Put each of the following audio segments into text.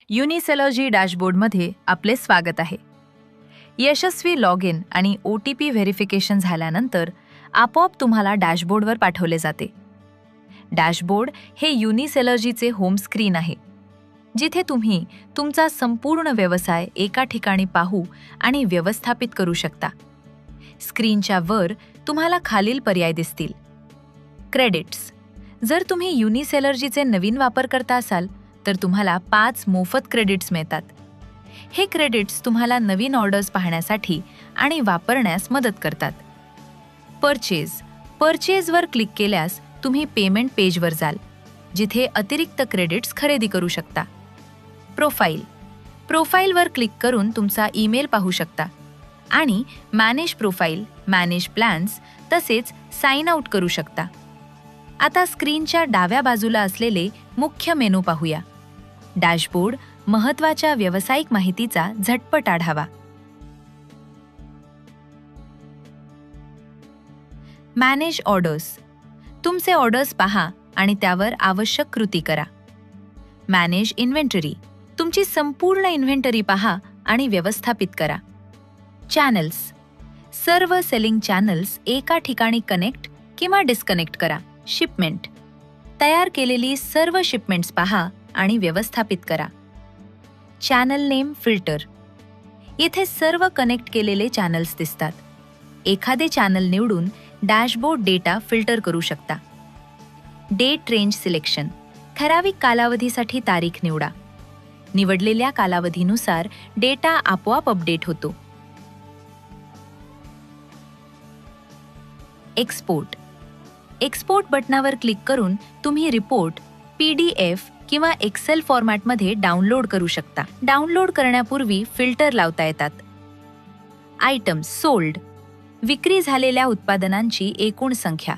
युनिसेलर्जी डॅशबोर्डमध्ये आपले स्वागत आहे. यशस्वी लॉग इन आणि OTP व्हेरिफिकेशन झाल्यानंतर आपोआप तुम्हाला डॅशबोर्डवर पाठवले जाते. डॅशबोर्ड हे युनिसेलर्जीचे होम स्क्रीन आहे, जिथे तुम्ही तुमचा संपूर्ण व्यवसाय एका ठिकाणी पाहू आणि व्यवस्थापित करू शकता. स्क्रीनच्या वर तुम्हाला खालील पर्याय दिसतील. क्रेडिट्स. जर तुम्ही युनिसेलर्जीचे नवीन वापरकर्ता असाल तर तुम्हाला 5 मोफत क्रेडिट्स मिळतात. हे क्रेडिट्स तुम्हाला नवीन ऑर्डर्स पाहण्यासाठी आणि वापरण्यास मदत करतात. परचेजवर क्लिक केल्यास तुम्ही पेमेंट पेजवर जाल, जिथे अतिरिक्त क्रेडिट्स खरेदी करू शकता. प्रोफाईलवर क्लिक करून तुमचा ईमेल पाहू शकता आणि मॅनेज प्रोफाईल, मॅनेज प्लॅन्स तसेच साइन आउट करू शकता. आता स्क्रीनच्या डाव्या बाजूला असलेले मुख्य मेनू पाहूया. डॅशबोर्ड महत्त्वाच्या व्यावसायिक माहितीचा झटपट आढावा. Manage orders. तुमचे ऑर्डर्स पहा आणि त्यावर आवश्यक कृती करा. Manage inventory. तुमची संपूर्ण इन्व्हेंटरी पहा आणि व्यवस्थापित करा. चॅनल्स. सर्व सेलिंग चॅनल्स एका ठिकाणी कनेक्ट किंवा डिस्कनेक्ट करा. शिपमेंट. तयार केलेली सर्व शिपमेंट्स पहा आणि व्यवस्थापित करा. Channel name filter. येथे सर्व कनेक्ट केलेले चॅनल्स दिसतात. एखादे चॅनल निवडून डॅशबोर्ड डेटा फिल्टर करू शकता. Date range selection. ठराविक कालावधीसाठी तारीख निवडा. निवडलेल्या कालावधीनुसार डेटा आपोआप अपडेट होतो. एक्सपोर्ट बटनावर क्लिक करून तुम्ही रिपोर्ट PDF किंवा एक्सेल फॉर्मॅटमध्ये डाउनलोड करू शकता. डाउनलोड करण्यापूर्वी फिल्टर लावता येतात. Items sold. विक्री झालेल्या उत्पादनांची एकूण संख्या.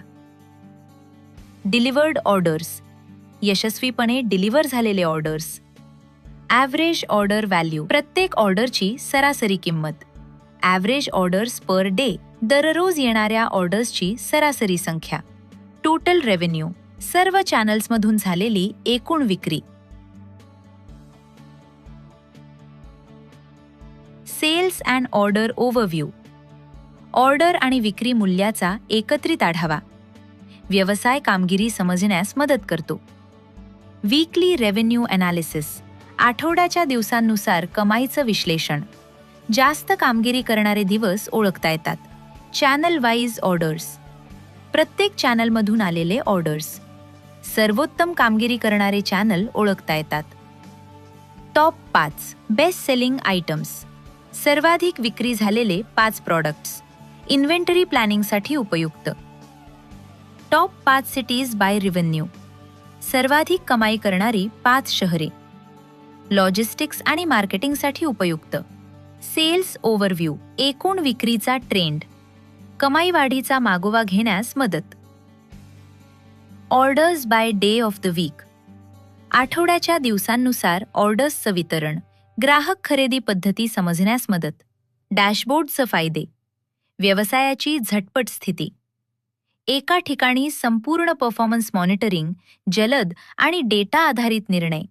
Delivered orders. यशस्वीपणे डिलिव्हर झालेले ऑर्डर्स. Average order value. प्रत्येक ऑर्डरची सरासरी किंमत. Average orders per day. दररोज येणाऱ्या ऑर्डर्सची सरासरी संख्या. Total revenue. सर्व चॅनल्समधून झालेली एकूण विक्री. Sales and order overview. Order आणि विक्री मूल्याचा एकत्रित आढावा. व्यवसाय कामगिरी समजण्यास मदत करतो. Weekly revenue analysis. आठवड्याच्या दिवसांनुसार कमाईचं विश्लेषण. जास्त कामगिरी करणारे दिवस ओळखता येतात. Channel wise orders. प्रत्येक चॅनलमधून आलेले ऑर्डर्स. सर्वोत्तम कामगिरी करणारे चॅनल ओळखता येतात. Top 5 best selling items. सर्वाधिक विक्री झालेले 5 प्रॉडक्ट्स. इन्व्हेंटरी प्लॅनिंगसाठी उपयुक्त. Top 5 cities by revenue. सर्वाधिक कमाई करणारी 5 शहरे. लॉजिस्टिक्स आणि मार्केटिंगसाठी उपयुक्त. Sales overview. एकूण विक्रीचा ट्रेंड. कमाई वाढीचा मागोवा घेण्यास मदत. Orders by day of the week. आठवड्याच्या दिवसांनुसार ऑर्डर्सचं वितरण. ग्राहक खरेदी पद्धती समजण्यास मदत. डॅशबोर्डचे फायदे. व्यवसायाची झटपट स्थिती. एका ठिकाणी संपूर्ण परफॉर्मन्स मॉनिटरिंग, जलद आणि डेटा आधारित निर्णय.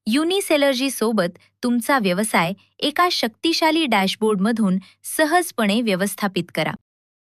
युनिसेलर्जी सोबत तुमचा व्यवसाय एका शक्तिशाली डॅशबोर्डमधून सहजपणे व्यवस्थापित करा.